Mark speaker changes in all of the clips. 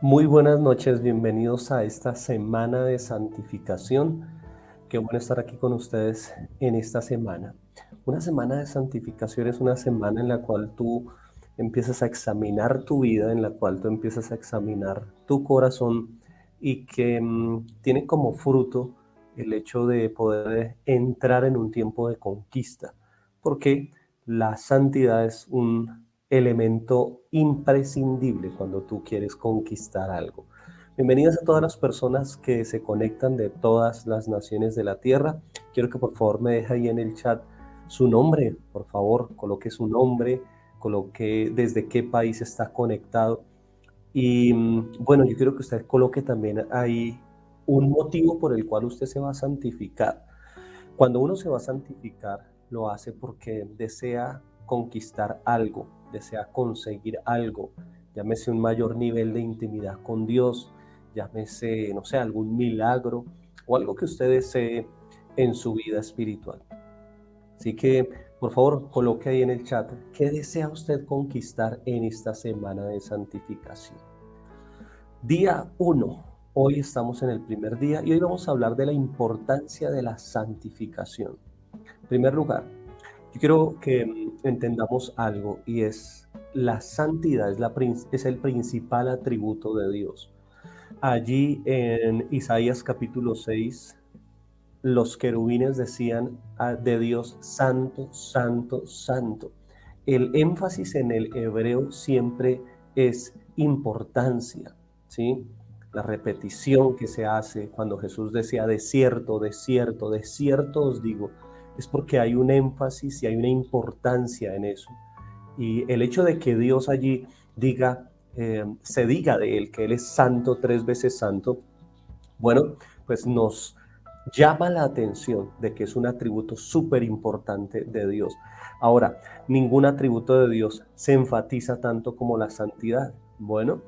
Speaker 1: Muy buenas noches, bienvenidos a esta semana de santificación. Qué bueno estar aquí con ustedes en esta semana. Una semana de santificación es una semana en la cual tú empiezas a examinar tu vida, en la cual tú empiezas a examinar tu corazón y que tiene como fruto el hecho de poder entrar en un tiempo de conquista, porque la santidad es un elemento imprescindible cuando tú quieres conquistar algo. Bienvenidas a todas las personas que se conectan de todas las naciones de la tierra. Quiero que por favor me deje ahí en el chat su nombre, por favor, coloque su nombre, coloque desde qué país está conectado. Y bueno, yo quiero que usted coloque también ahí un motivo por el cual usted se va a santificar. Cuando uno se va a santificar, lo hace porque desea conquistar algo, desea conseguir algo, llámese un mayor nivel de intimidad con Dios, llámese, no sé, algún milagro o algo que usted desee en su vida espiritual. Así que, por favor, coloque ahí en el chat, ¿qué desea usted conquistar en esta semana de santificación? Día 1. Hoy estamos en el primer día y hoy vamos a hablar de la importancia de la santificación. En primer lugar, yo quiero que entendamos algo y es la santidad es el principal atributo de Dios. Allí en Isaías capítulo 6, los querubines decían de Dios, santo, santo, santo. El énfasis en el hebreo siempre es importancia, ¿sí? La repetición que se hace cuando Jesús decía, de cierto, de cierto, de cierto os digo, es porque hay un énfasis y hay una importancia en eso. Y el hecho de que Dios allí diga, se diga de Él que Él es santo, tres veces santo, bueno, pues nos llama la atención de que es un atributo súper importante de Dios. Ahora, ningún atributo de Dios se enfatiza tanto como la santidad. Bueno,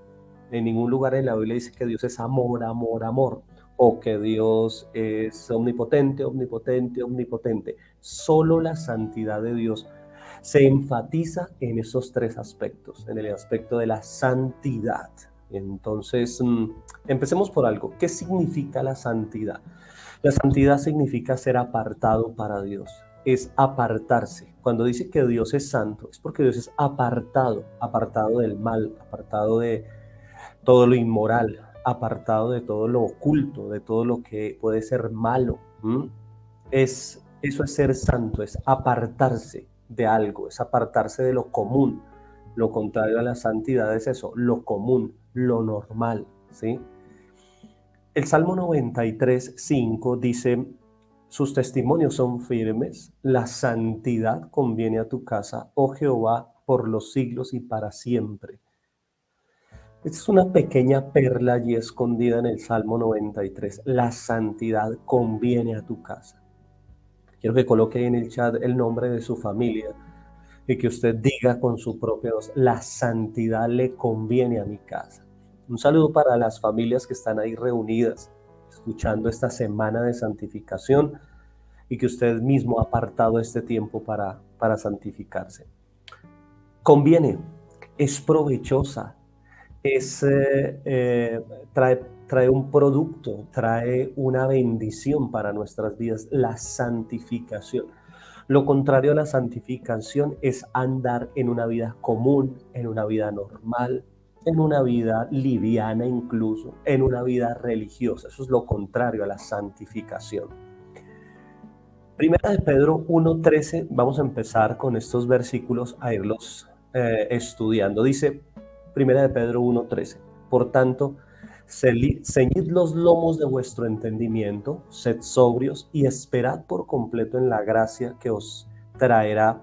Speaker 1: en ningún lugar en la Biblia dice que Dios es amor, amor, amor, o que Dios es omnipotente, omnipotente, omnipotente. Solo la santidad de Dios se enfatiza en esos tres aspectos, en el aspecto de la santidad. Entonces, empecemos por algo. ¿Qué significa la santidad? La santidad significa ser apartado para Dios, es apartarse. Cuando dice que Dios es santo, es porque Dios es apartado, apartado del mal, apartado de todo lo inmoral, apartado de todo lo oculto, de todo lo que puede ser malo. Eso es ser santo, es apartarse de algo, es apartarse de lo común. Lo contrario a la santidad es eso, lo común, lo normal, ¿sí? El Salmo 93:5 dice, sus testimonios son firmes, la santidad conviene a tu casa, oh Jehová, por los siglos y para siempre. Esta es una pequeña perla allí escondida en el Salmo 93. La santidad conviene a tu casa. Quiero que coloque ahí en el chat el nombre de su familia y que usted diga con su propia voz, la santidad le conviene a mi casa. Un saludo para las familias que están ahí reunidas, escuchando esta semana de santificación y que usted mismo ha apartado este tiempo para santificarse. Conviene, es provechosa, es, trae, trae un producto, trae una bendición para nuestras vidas, la santificación. Lo contrario a la santificación es andar en una vida común, en una vida normal, en una vida liviana incluso, en una vida religiosa. Eso es lo contrario a la santificación. Primera de Pedro 1:13, vamos a empezar con estos versículos a irlos estudiando. Dice Primera de Pedro 1:13, por tanto, ceñid los lomos de vuestro entendimiento, sed sobrios y esperad por completo en la gracia que os traerá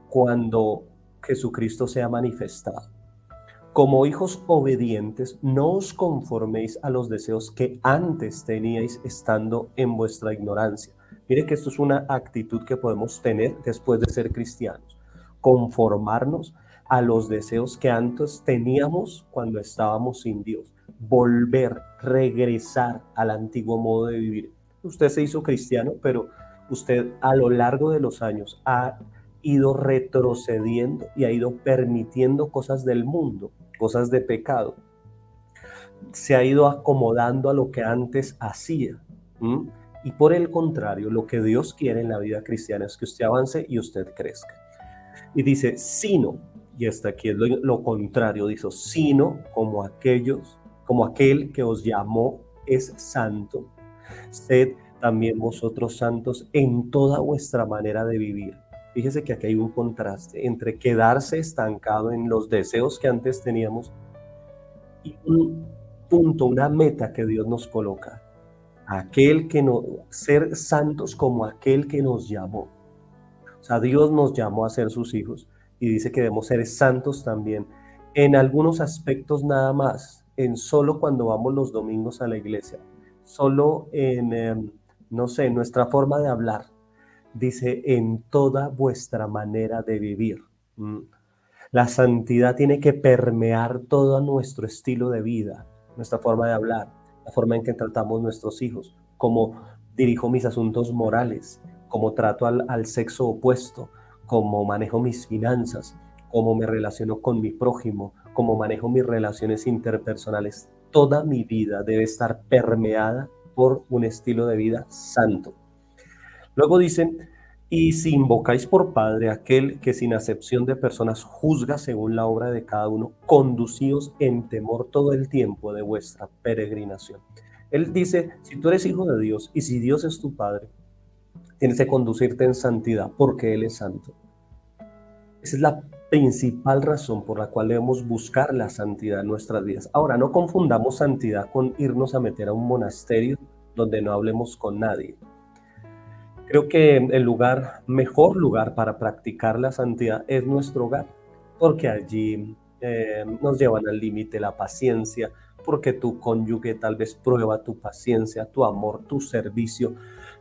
Speaker 1: cuando Jesucristo sea manifestado. Como hijos obedientes, no os conforméis a los deseos que antes teníais estando en vuestra ignorancia. Mire que esto es una actitud que podemos tener después de ser cristianos. Conformarnos a los deseos que antes teníamos cuando estábamos sin Dios. Volver, regresar al antiguo modo de vivir. Usted se hizo cristiano, pero usted a lo largo de los años ha ido retrocediendo y ha ido permitiendo cosas del mundo, cosas de pecado. se ha ido acomodando a lo que antes hacía. ¿M? Y por el contrario, lo que Dios quiere en la vida cristiana es que usted avance y usted crezca. Y dice, sino, y hasta aquí es lo contrario, dice, sino como aquel que os llamó es santo, sed también vosotros santos en toda vuestra manera de vivir. Fíjese que aquí hay un contraste entre quedarse estancado en los deseos que antes teníamos y un punto, una meta que Dios nos coloca. Aquel que no, ser santos como aquel que nos llamó. O sea, Dios nos llamó a ser sus hijos y dice que debemos ser santos también en algunos aspectos nada más, en solo cuando vamos los domingos a la iglesia, solo en, no sé, en nuestra forma de hablar. Dice, en toda vuestra manera de vivir. Mm. La santidad tiene que permear todo nuestro estilo de vida, nuestra forma de hablar, la forma en que tratamos a nuestros hijos, cómo dirijo mis asuntos morales, cómo trato al sexo opuesto, cómo manejo mis finanzas, cómo me relaciono con mi prójimo, cómo manejo mis relaciones interpersonales. Toda mi vida debe estar permeada por un estilo de vida santo. Luego dicen, y si invocáis por Padre aquel que sin acepción de personas juzga según la obra de cada uno, conducíos en temor todo el tiempo de vuestra peregrinación. Él dice, si tú eres hijo de Dios y si Dios es tu Padre, tienes que conducirte en santidad porque Él es santo. Esa es la principal razón por la cual debemos buscar la santidad en nuestras vidas. Ahora, no confundamos santidad con irnos a meter a un monasterio donde no hablemos con nadie. Creo que el mejor lugar para practicar la santidad es nuestro hogar, porque allí nos llevan al límite la paciencia, porque tu cónyuge tal vez prueba tu paciencia, tu amor, tu servicio,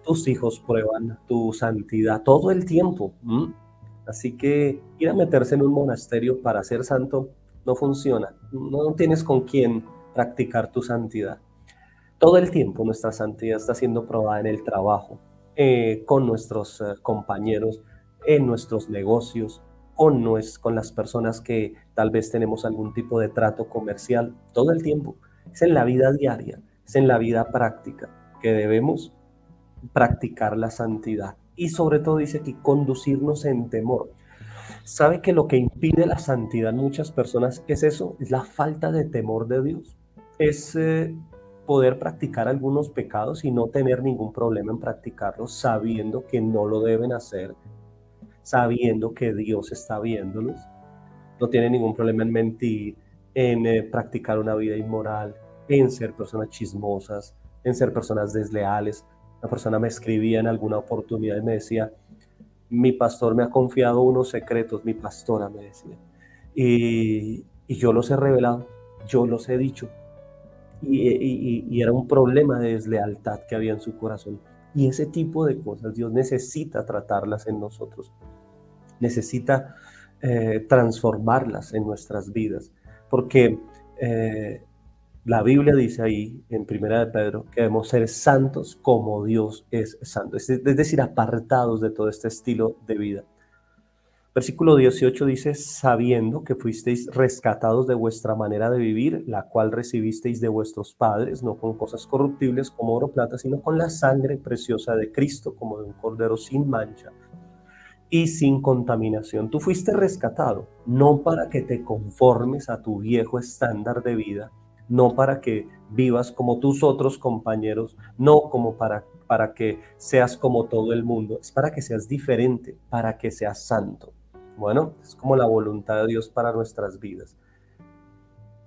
Speaker 1: tus hijos prueban tu santidad todo el tiempo. ¿M? Así que ir a meterse en un monasterio para ser santo no funciona, no tienes con quién practicar tu santidad. Todo el tiempo nuestra santidad está siendo probada en el trabajo, con nuestros compañeros, en nuestros negocios, con las personas que tal vez tenemos algún tipo de trato comercial. Todo el tiempo. Es en la vida diaria, es en la vida práctica que debemos practicar la santidad. Y sobre todo dice aquí, conducirnos en temor. ¿Sabe que lo que impide la santidad en muchas personas es eso? Es la falta de temor de Dios. Es poder practicar algunos pecados y no tener ningún problema en practicarlos sabiendo que no lo deben hacer, sabiendo que Dios está viéndolos. No tiene ningún problema en mentir, en practicar una vida inmoral, en ser personas chismosas, en ser personas desleales. Una persona me escribía en alguna oportunidad y me decía, mi pastor me ha confiado unos secretos, mi pastora me decía, y yo los he revelado, yo los he dicho, y era un problema de deslealtad que había en su corazón. Y ese tipo de cosas Dios necesita tratarlas en nosotros, necesita transformarlas en nuestras vidas, porque eh, la Biblia dice ahí en Primera de Pedro que debemos ser santos como Dios es santo, es decir, apartados de todo este estilo de vida. Versículo 18 dice, sabiendo que fuisteis rescatados de vuestra manera de vivir, la cual recibisteis de vuestros padres, no con cosas corruptibles como oro o plata, sino con la sangre preciosa de Cristo, como de un cordero sin mancha y sin contaminación. Tú fuiste rescatado, no para que te conformes a tu viejo estándar de vida, no para que vivas como tus otros compañeros, no como para que seas como todo el mundo, es para que seas diferente, para que seas santo. Bueno, es como la voluntad de Dios para nuestras vidas.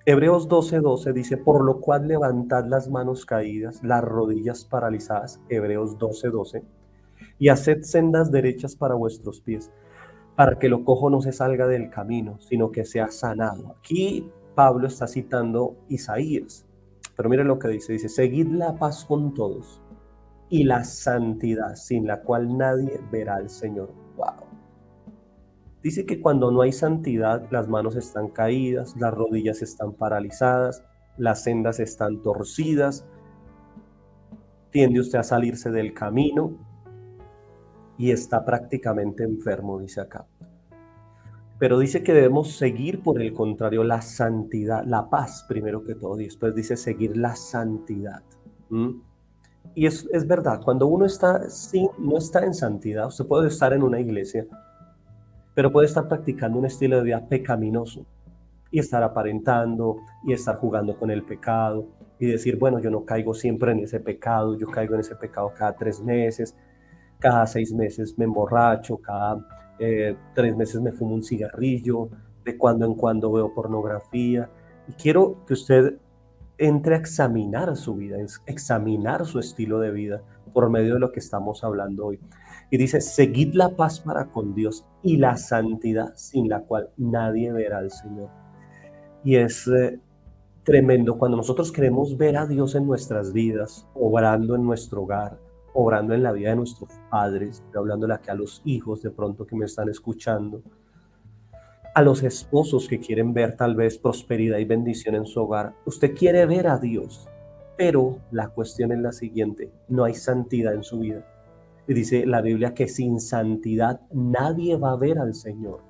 Speaker 1: Hebreos 12:12 dice, por lo cual levantad las manos caídas, las rodillas paralizadas, Hebreos 12:12, y haced sendas derechas para vuestros pies, para que lo cojo no se salga del camino, sino que sea sanado. Aquí Pablo está citando Isaías, pero miren lo que dice, seguid la paz con todos y la santidad, sin la cual nadie verá al Señor. Wow. Dice que cuando no hay santidad, las manos están caídas, las rodillas están paralizadas, las sendas están torcidas, tiende usted a salirse del camino y está prácticamente enfermo, dice acá. pero dice que debemos seguir, por el contrario, la santidad, la paz primero que todo, y después dice seguir la santidad. ¿M? Y es verdad, cuando uno está no está en santidad, usted puede estar en una iglesia, pero puede estar practicando un estilo de vida pecaminoso y estar aparentando y estar jugando con el pecado y decir, bueno, yo no caigo siempre en ese pecado, yo caigo en ese pecado cada 3 meses, cada 6 meses me emborracho, cada 3 meses me fumo un cigarrillo, de cuando en cuando veo pornografía. Y quiero que usted entre a examinar su vida, examinar su estilo de vida por medio de lo que estamos hablando hoy. Y dice, seguid la paz para con Dios y la santidad sin la cual nadie verá al Señor. Y es tremendo cuando nosotros queremos ver a Dios en nuestras vidas, obrando en nuestro hogar, obrando en la vida de nuestros padres, hablándole aquí a los hijos de pronto que me están escuchando, a los esposos que quieren ver tal vez prosperidad y bendición en su hogar. Usted quiere ver a Dios, pero la cuestión es la siguiente, no hay santidad en su vida. Y dice la Biblia que sin santidad nadie va a ver al Señor.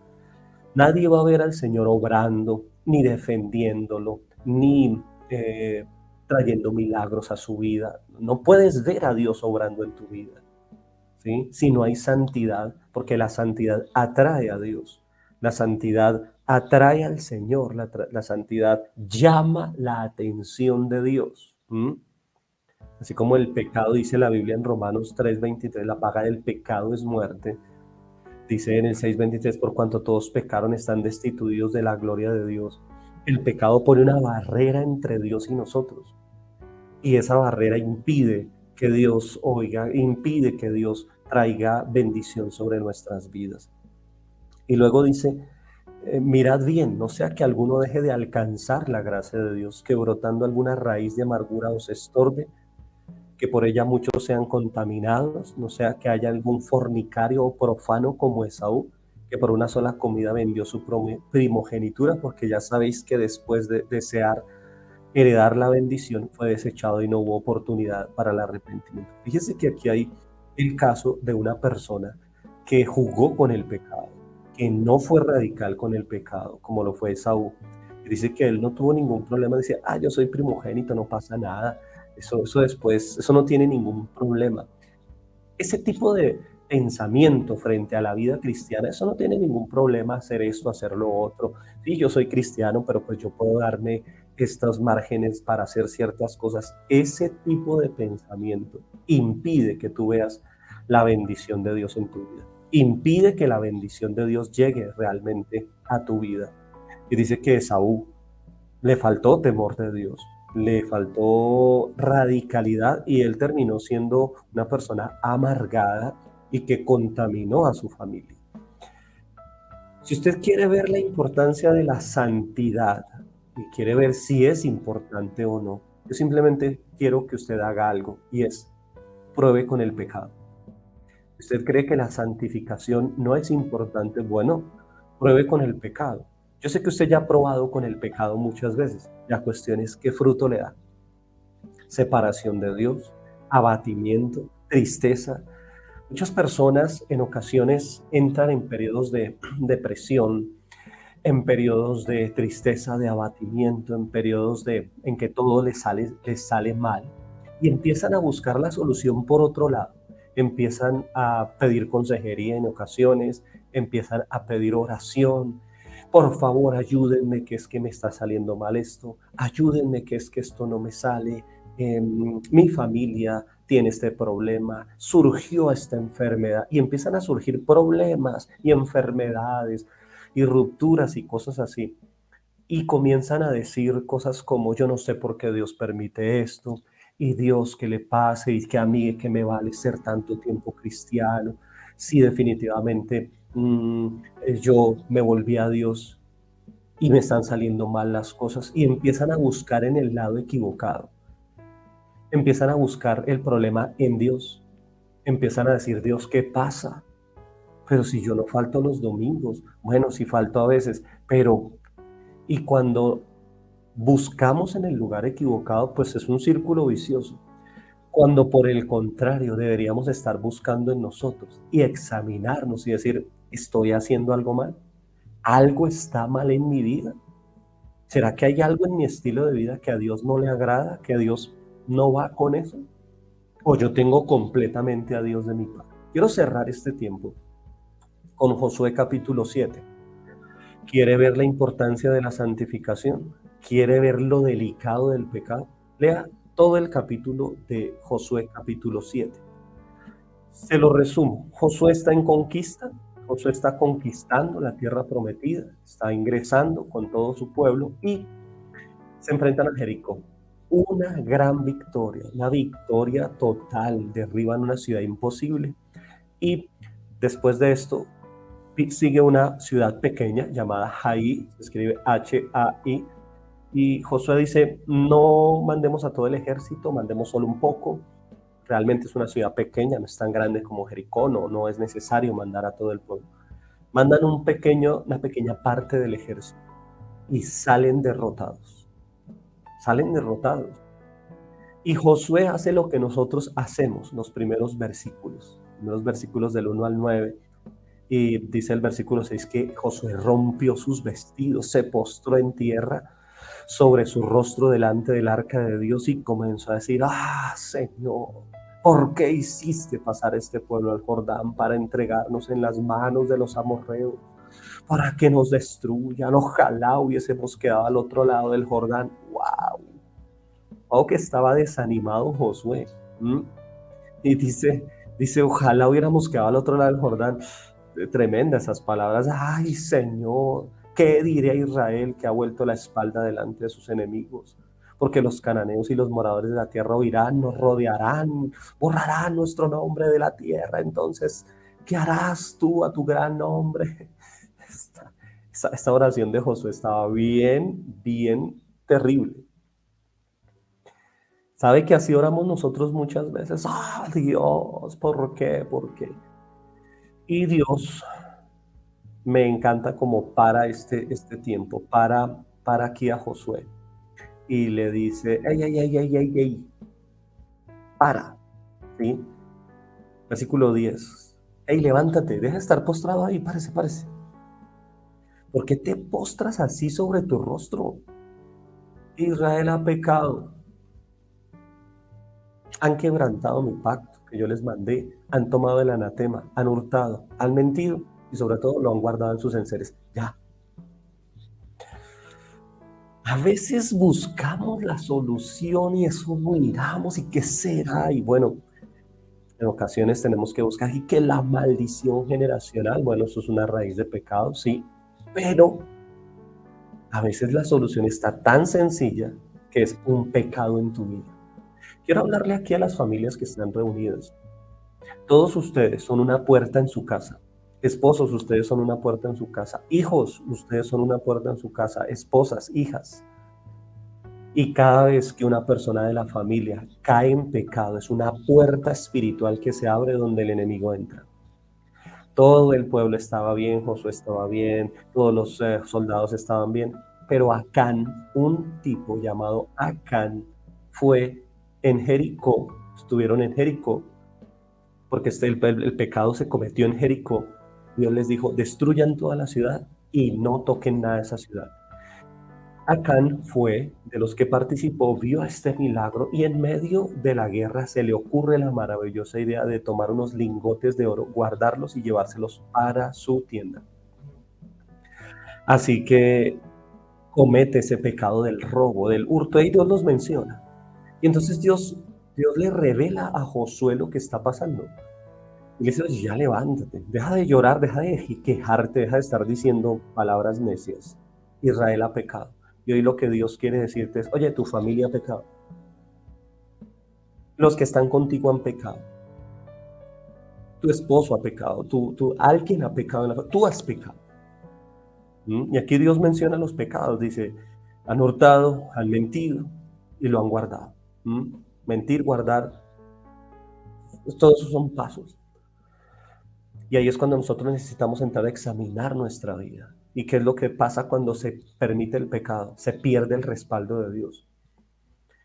Speaker 1: Nadie va a ver al Señor obrando, ni defendiéndolo, ni eh, trayendo milagros a su vida. No puedes ver a Dios obrando en tu vida, ¿sí? Si no hay santidad, porque la santidad atrae a Dios. La santidad atrae al Señor, la santidad llama la atención de Dios. ¿M? Así como el pecado, dice la Biblia en Romanos 3:23, la paga del pecado es muerte. Dice en el 6:23, por cuanto todos pecaron, están destituidos de la gloria de Dios. El pecado pone una barrera entre Dios y nosotros. Y esa barrera impide que Dios oiga, impide que Dios traiga bendición sobre nuestras vidas. Y luego dice, mirad bien, no sea que alguno deje de alcanzar la gracia de Dios, que brotando alguna raíz de amargura os estorbe, que por ella muchos sean contaminados, no sea que haya algún fornicario o profano como Esaú, que por una sola comida vendió su primogenitura, porque ya sabéis que después de desear heredar la bendición fue desechado y no hubo oportunidad para el arrepentimiento. Fíjese que aquí hay el caso de una persona que jugó con el pecado, que no fue radical con el pecado, como lo fue Esaú. Dice que él no tuvo ningún problema, decía, yo soy primogénito, no pasa nada, eso después, eso no tiene ningún problema. Ese tipo de pensamiento frente a la vida cristiana, eso no tiene ningún problema hacer esto, hacer lo otro. Sí, yo soy cristiano, pero pues yo puedo darme estos márgenes para hacer ciertas cosas. Ese tipo de pensamiento impide que tú veas la bendición de Dios en tu vida. Impide que la bendición de Dios llegue realmente a tu vida. Y dice que Esaú le faltó temor de Dios, le faltó radicalidad y él terminó siendo una persona amargada y que contaminó a su familia. Si usted quiere ver la importancia de la santidad y quiere ver si es importante o no, yo simplemente quiero que usted haga algo y es pruebe con el pecado. ¿Usted cree que la santificación no es importante? Bueno, pruebe con el pecado. Yo sé que usted ya ha probado con el pecado muchas veces. La cuestión es qué fruto le da. Separación de Dios, abatimiento, tristeza. Muchas personas en ocasiones entran en periodos de depresión, en periodos de tristeza, de abatimiento, en periodos en que todo les sale mal y empiezan a buscar la solución por otro lado. Empiezan a pedir consejería en ocasiones, empiezan a pedir oración. Por favor, ayúdenme, que es que me está saliendo mal esto. Ayúdenme, que es que esto no me sale. Mi familia tiene este problema, surgió esta enfermedad y empiezan a surgir problemas y enfermedades y rupturas y cosas así. Y comienzan a decir cosas como yo no sé por qué Dios permite esto, y Dios qué le pase, y que a mí qué me vale ser tanto tiempo cristiano, si definitivamente yo me volví a Dios y me están saliendo mal las cosas, y empiezan a buscar en el lado equivocado, empiezan a buscar el problema en Dios, empiezan a decir, Dios, ¿qué pasa? Pero si yo no falto los domingos, bueno, sí falto a veces, pero y cuando buscamos en el lugar equivocado, pues es un círculo vicioso. Cuando por el contrario deberíamos estar buscando en nosotros y examinarnos y decir, ¿estoy haciendo algo mal? ¿Algo está mal en mi vida? ¿Será que hay algo en mi estilo de vida que a Dios no le agrada, que a Dios no va con eso? ¿O yo tengo completamente a Dios de mi parte? Quiero cerrar este tiempo con Josué capítulo 7. ¿Quiere ver la importancia de la santificación? ¿Quiere ver lo delicado del pecado? Lea todo el capítulo de Josué capítulo 7. Se lo resumo. Josué está en conquista. Josué está conquistando la tierra prometida. Está ingresando con todo su pueblo y se enfrentan a Jericó. Una gran victoria, una victoria total. Derriban una ciudad imposible. Y después de esto sigue una ciudad pequeña llamada Hai, se escribe H-A-I, y Josué dice, no mandemos a todo el ejército, mandemos solo un poco. Realmente es una ciudad pequeña, no es tan grande como Jericó, no es necesario mandar a todo el pueblo. Mandan una pequeña parte del ejército y salen derrotados. Salen derrotados. Y Josué hace lo que nosotros hacemos, los primeros versículos del 1 al 9. Y dice el versículo 6 que Josué rompió sus vestidos, se postró en tierra sobre su rostro delante del arca de Dios y comenzó a decir, Señor, ¿por qué hiciste pasar este pueblo al Jordán para entregarnos en las manos de los amorreos? Para que nos destruyan, ojalá hubiésemos quedado al otro lado del Jordán. ¡Wow! Oh, que estaba desanimado Josué. Y dice, ojalá hubiéramos quedado al otro lado del Jordán. Tremenda esas palabras. Ay, Señor, ¿qué diré a Israel que ha vuelto la espalda delante de sus enemigos? Porque los cananeos y los moradores de la tierra oirán, nos rodearán, borrarán nuestro nombre de la tierra. Entonces, ¿qué harás tú a tu gran nombre? Esta oración de Josué estaba bien terrible. ¿Sabe que así oramos nosotros muchas veces? Dios, ¿por qué? ¿Por qué? Y Dios me encanta como para este tiempo, para aquí a Josué y le dice, ey, para, ¿sí? Versículo 10, ey, levántate, deja de estar postrado ahí, párese. ¿Por qué te postras así sobre tu rostro? Israel ha pecado, han quebrantado mi pacto que yo les mandé, han tomado el anatema, han hurtado, han mentido y sobre todo lo han guardado en sus enseres. Ya. A veces buscamos la solución y eso miramos y qué será. Y bueno, en ocasiones tenemos que buscar y que la maldición generacional, bueno, eso es una raíz de pecado, sí, pero a veces la solución está tan sencilla que es un pecado en tu vida. Quiero hablarle aquí a las familias que están reunidas. Todos ustedes son una puerta en su casa. Esposos, ustedes son una puerta en su casa. Hijos, ustedes son una puerta en su casa. Esposas, hijas. Y cada vez que una persona de la familia cae en pecado, es una puerta espiritual que se abre donde el enemigo entra. Todo el pueblo estaba bien, Josué estaba bien, todos los soldados estaban bien, pero Acán, un tipo llamado Acán, fue en Jericó, estuvieron en Jericó, porque el pecado se cometió en Jericó. Dios les dijo, destruyan toda la ciudad y no toquen nada de esa ciudad. Acán fue de los que participó, vio este milagro y en medio de la guerra se le ocurre la maravillosa idea de tomar unos lingotes de oro, guardarlos y llevárselos para su tienda. Así que comete ese pecado del robo, del hurto, y Dios los menciona. Y entonces Dios le revela a Josué lo que está pasando. Y le dice, oye, ya levántate, deja de llorar, deja de quejarte, deja de estar diciendo palabras necias. Israel ha pecado. Y hoy lo que Dios quiere decirte es, oye, tu familia ha pecado. Los que están contigo han pecado. Tu esposo ha pecado. Alguien ha pecado. Tú has pecado. Y aquí Dios menciona los pecados. Dice, han hurtado, han mentido y lo han guardado. Mentir, guardar, todos esos son pasos. Y ahí es cuando nosotros necesitamos entrar a examinar nuestra vida. ¿Y qué es lo que pasa cuando se permite el pecado? Se pierde el respaldo de Dios.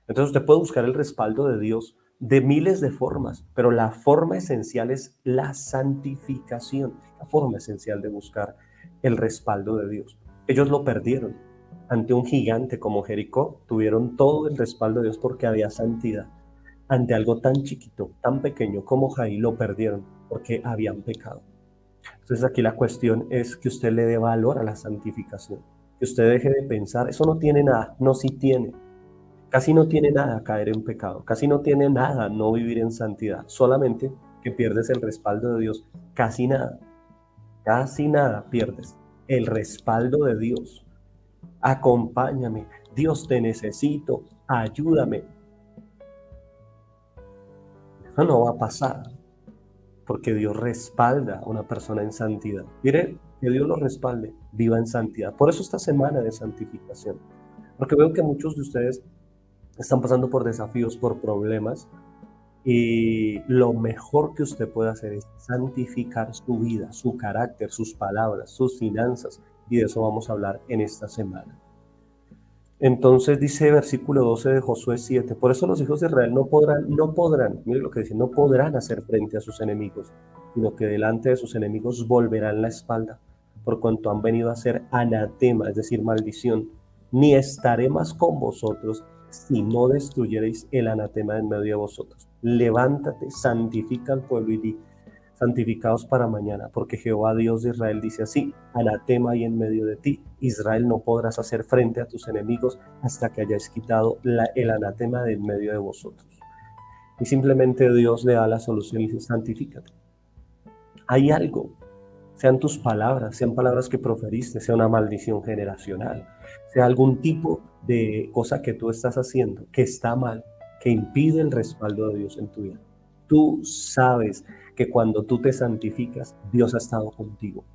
Speaker 1: Entonces usted puede buscar el respaldo de Dios de miles de formas, pero la forma esencial es la santificación, la forma esencial de buscar el respaldo de Dios. Ellos lo perdieron. Ante un gigante como Jericó, tuvieron todo el respaldo de Dios porque había santidad. Ante algo tan chiquito, tan pequeño como Jaí, lo perdieron porque habían pecado. Entonces aquí la cuestión es que usted le dé valor a la santificación, que usted deje de pensar, eso no tiene nada, no, sí tiene. Casi no tiene nada caer en pecado, casi no tiene nada no vivir en santidad, solamente que pierdes el respaldo de Dios, casi nada pierdes el respaldo de Dios. Acompáñame, Dios te necesito, ayúdame. Eso no va a pasar, porque Dios respalda a una persona en santidad. Mire, que Dios lo respalde, viva en santidad. Por eso esta semana de santificación, porque veo que muchos de ustedes están pasando por desafíos, por problemas, y lo mejor que usted puede hacer es santificar su vida, su carácter, sus palabras, sus finanzas, y de eso vamos a hablar en esta semana. Entonces dice versículo 12 de Josué 7, por eso los hijos de Israel no podrán, mire lo que dice, no podrán hacer frente a sus enemigos, sino que delante de sus enemigos volverán la espalda, por cuanto han venido a ser anatema, es decir, maldición, ni estaré más con vosotros si no destruyereis el anatema en medio de vosotros. Levántate, santifica al pueblo y di, santificados para mañana, porque Jehová Dios de Israel dice así, anatema hay en medio de ti, Israel no podrás hacer frente a tus enemigos hasta que hayáis quitado el anatema de en medio de vosotros. Y simplemente Dios le da la solución y dice, santifícate. Hay algo, sean tus palabras, sean palabras que proferiste, sea una maldición generacional, sea algún tipo de cosa que tú estás haciendo que está mal, que impide el respaldo de Dios en tu vida. Tú sabes que cuando tú te santificas, Dios ha estado contigo.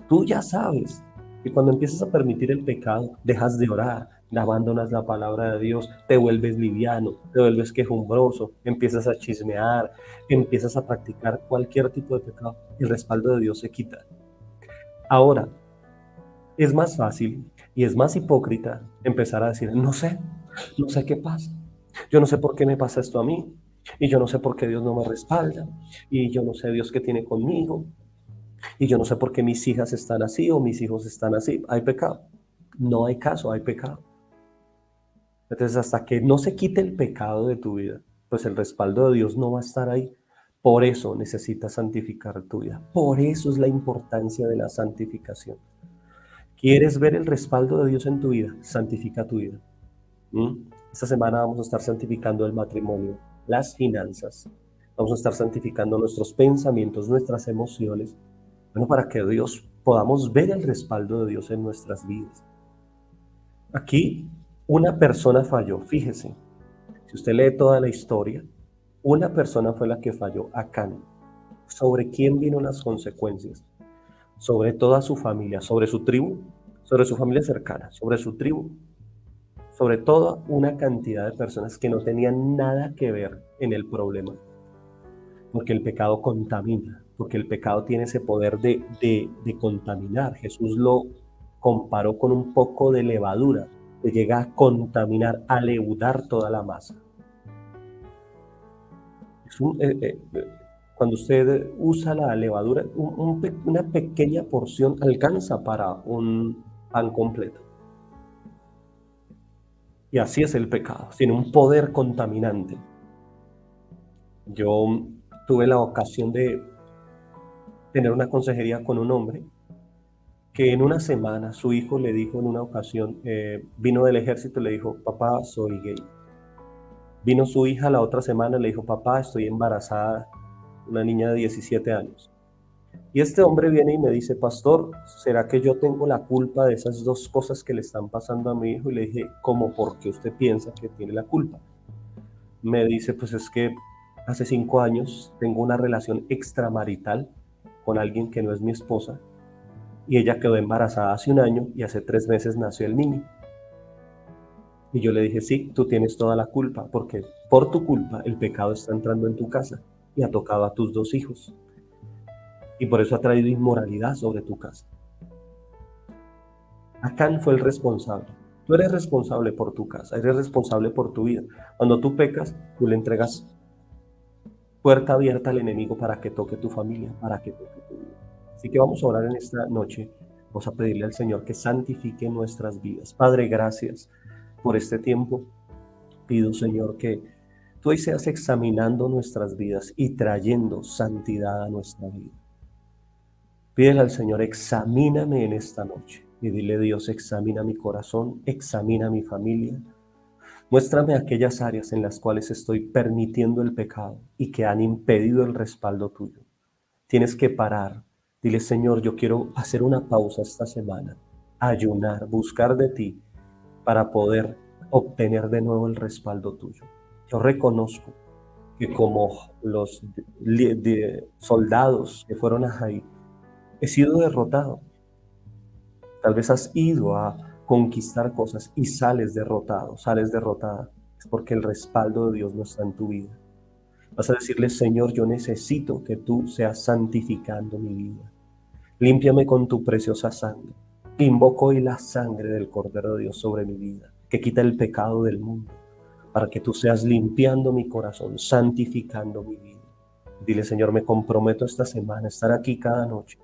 Speaker 1: Tú ya sabes que cuando empiezas a permitir el pecado, dejas de orar, abandonas la palabra de Dios, te vuelves liviano, te vuelves quejumbroso, empiezas a chismear, empiezas a practicar cualquier tipo de pecado, el respaldo de Dios se quita. Ahora, es más fácil y es más hipócrita empezar a decir, no sé qué pasa, yo no sé por qué me pasa esto a mí, y yo no sé por qué Dios no me respalda, y yo no sé Dios qué tiene conmigo, y yo no sé por qué mis hijas están así o mis hijos están así. Hay pecado. No hay caso, hay pecado. Entonces, hasta que no se quite el pecado de tu vida, pues el respaldo de Dios no va a estar ahí. Por eso necesitas santificar tu vida. Por eso es la importancia de la santificación. ¿Quieres ver el respaldo de Dios en tu vida? Santifica tu vida. Esta semana vamos a estar santificando el matrimonio, las finanzas. Vamos a estar santificando nuestros pensamientos, nuestras emociones. Bueno, para que Dios podamos ver el respaldo de Dios en nuestras vidas. Aquí una persona falló, fíjese, si usted lee toda la historia, una persona fue la que falló, Acán. ¿Sobre quién vino las consecuencias? Sobre toda su familia, sobre su tribu, sobre su familia cercana, sobre su tribu, sobre toda una cantidad de personas que no tenían nada que ver en el problema. Porque el pecado contamina, porque el pecado tiene ese poder de contaminar. Jesús lo comparó con un poco de levadura, que llega a contaminar, a leudar toda la masa. Cuando usted usa la levadura, una pequeña porción alcanza para un pan completo. Y así es el pecado, tiene un poder contaminante. Yo tuve la ocasión de tener una consejería con un hombre que en una semana su hijo le dijo en una ocasión, vino del ejército y le dijo, papá, soy gay. Vino su hija la otra semana y le dijo, papá, estoy embarazada, una niña de 17 años. Y este hombre viene y me dice, pastor, ¿será que yo tengo la culpa de esas dos cosas que le están pasando a mi hijo? Y le dije, ¿cómo por qué usted piensa que tiene la culpa? Me dice, pues es que hace 5 años tengo una relación extramarital con alguien que no es mi esposa, y ella quedó embarazada hace 1 año y hace 3 meses nació el niño. Y yo le dije, sí, tú tienes toda la culpa, porque por tu culpa el pecado está entrando en tu casa y ha tocado a tus 2 hijos. Y por eso ha traído inmoralidad sobre tu casa. Acán fue el responsable. Tú eres responsable por tu casa, eres responsable por tu vida. Cuando tú pecas, tú le entregas puerta abierta al enemigo para que toque tu familia, para que toque tu vida. Así que vamos a orar en esta noche. Vamos a pedirle al Señor que santifique nuestras vidas. Padre, gracias por este tiempo. Pido, Señor, que tú hoy seas examinando nuestras vidas y trayendo santidad a nuestra vida. Pídele al Señor, examíname en esta noche. Y dile, Dios, examina mi corazón, examina mi familia. Muéstrame aquellas áreas en las cuales estoy permitiendo el pecado y que han impedido el respaldo tuyo. Tienes que parar. Dile, Señor, yo quiero hacer una pausa esta semana, ayunar, buscar de ti para poder obtener de nuevo el respaldo tuyo. Yo reconozco que como los soldados que fueron a Jair, he sido derrotado. Tal vez has ido a conquistar cosas y sales derrotado, sales derrotada. Es porque el respaldo de Dios no está en tu vida. Vas a decirle, Señor, yo necesito que tú seas santificando mi vida. Límpiame con tu preciosa sangre. Invoco hoy la sangre del Cordero de Dios sobre mi vida, que quita el pecado del mundo, para que tú seas limpiando mi corazón, santificando mi vida. Dile, Señor, me comprometo esta semana a estar aquí cada noche,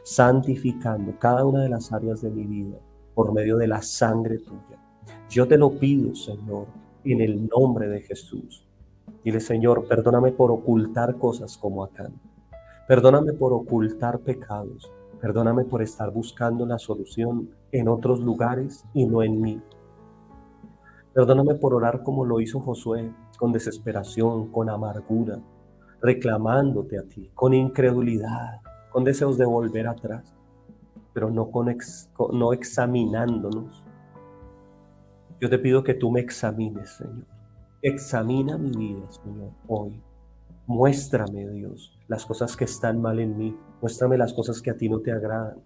Speaker 1: santificando cada una de las áreas de mi vida por medio de la sangre tuya. Yo te lo pido, Señor, en el nombre de Jesús. Dile, Señor, perdóname por ocultar cosas como Acán. Perdóname por ocultar pecados. Perdóname por estar buscando la solución en otros lugares y no en mí. Perdóname por orar como lo hizo Josué, con desesperación, con amargura, reclamándote a ti, con incredulidad, con deseos de volver atrás, pero no examinándonos. Yo te pido que tú me examines, Señor. Examina mi vida, Señor, hoy. Muéstrame, Dios, las cosas que están mal en mí. Muéstrame las cosas que a ti no te agradan.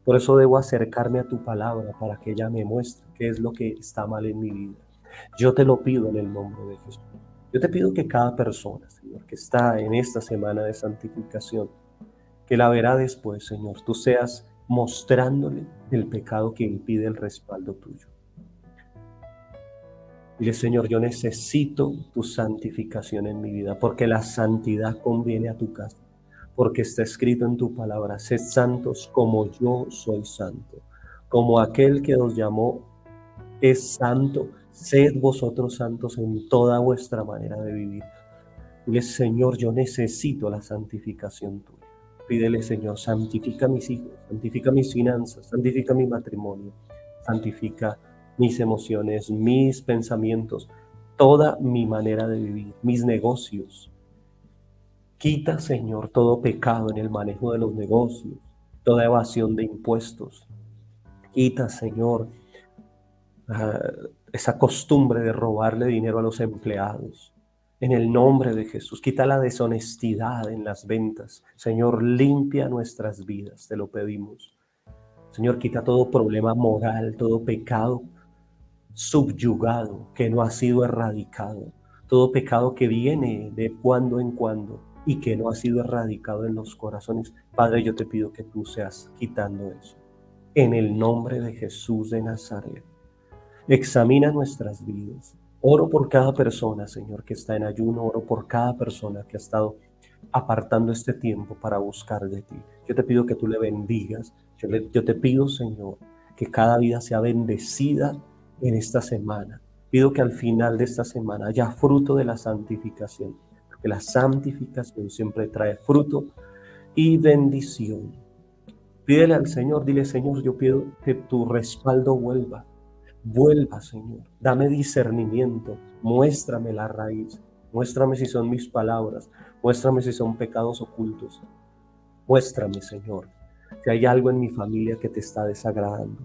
Speaker 1: Por eso debo acercarme a tu palabra para que ella me muestre qué es lo que está mal en mi vida. Yo te lo pido en el nombre de Jesús. Yo te pido que cada persona, Señor, que está en esta semana de santificación, que la verá después, Señor, tú seas mostrándole el pecado que impide el respaldo tuyo. Dile, Señor, yo necesito tu santificación en mi vida, porque la santidad conviene a tu casa, porque está escrito en tu palabra, sed santos como yo soy santo, como aquel que os llamó es santo, sed vosotros santos en toda vuestra manera de vivir. Dile, Señor, yo necesito la santificación tuya. Pídele, Señor, santifica mis hijos, santifica mis finanzas, santifica mi matrimonio, santifica mis emociones, mis pensamientos, toda mi manera de vivir, mis negocios. Quita, Señor, todo pecado en el manejo de los negocios, toda evasión de impuestos. Quita, Señor, ah, esa costumbre de robarle dinero a los empleados. En el nombre de Jesús, quita la deshonestidad en las ventas. Señor, limpia nuestras vidas, te lo pedimos. Señor, quita todo problema moral, todo pecado subyugado que no ha sido erradicado, todo pecado que viene de cuando en cuando y que no ha sido erradicado en los corazones. Padre, yo te pido que tú seas quitando eso. En el nombre de Jesús de Nazaret. Examina nuestras vidas. Oro por cada persona, Señor, que está en ayuno. Oro por cada persona que ha estado apartando este tiempo para buscar de ti. Yo te pido que tú le bendigas. Yo te pido, Señor, que cada vida sea bendecida en esta semana. Pido que al final de esta semana haya fruto de la santificación, porque la santificación siempre trae fruto y bendición. Pídele al Señor, dile, Señor, yo pido que tu respaldo vuelva. Vuelva, Señor, dame discernimiento, muéstrame la raíz, muéstrame si son mis palabras, muéstrame si son pecados ocultos, muéstrame, Señor, si hay algo en mi familia que te está desagradando,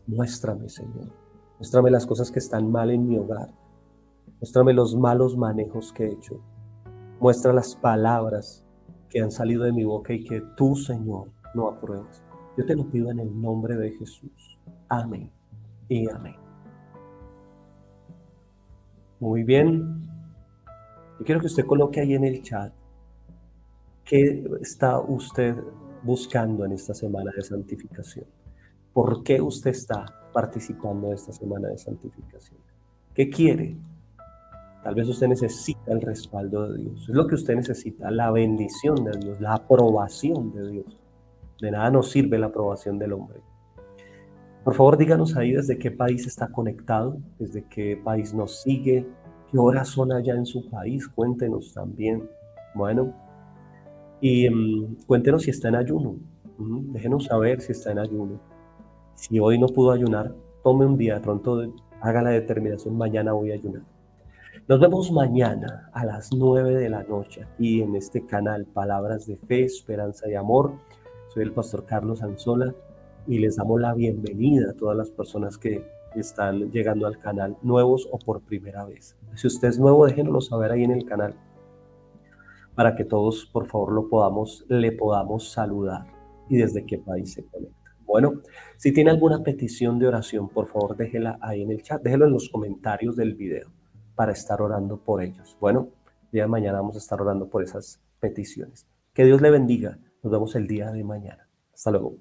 Speaker 1: muéstrame, Señor, muéstrame las cosas que están mal en mi hogar, muéstrame los malos manejos que he hecho, muestra las palabras que han salido de mi boca y que tú, Señor, no apruebas. Yo te lo pido en el nombre de Jesús. Amén y amén. Muy bien. Yo quiero que usted coloque ahí en el chat qué está usted buscando en esta semana de santificación. ¿Por qué usted está participando de esta semana de santificación? ¿Qué quiere? Tal vez usted necesita el respaldo de Dios. Es lo que usted necesita, la bendición de Dios, la aprobación de Dios. De nada nos sirve la aprobación del hombre. Por favor, díganos ahí desde qué país está conectado, desde qué país nos sigue, qué horas son allá en su país, cuéntenos también. Bueno, y cuéntenos si está en ayuno. Déjenos saber si está en ayuno. Si hoy no pudo ayunar, tome un día, de pronto haga la determinación, mañana voy a ayunar. Nos vemos mañana a las 9 de la noche aquí en este canal Palabras de Fe, Esperanza y Amor. Soy el pastor Carlos Anzola y les damos la bienvenida a todas las personas que están llegando al canal, nuevos o por primera vez. Si usted es nuevo, déjenoslo saber ahí en el canal para que todos, por favor, le podamos saludar y desde qué país se conecta. Bueno, si tiene alguna petición de oración, por favor, déjela ahí en el chat, déjelo en los comentarios del video para estar orando por ellos. Bueno, el día de mañana vamos a estar orando por esas peticiones. Que Dios le bendiga. Nos vemos el día de mañana. Hasta luego.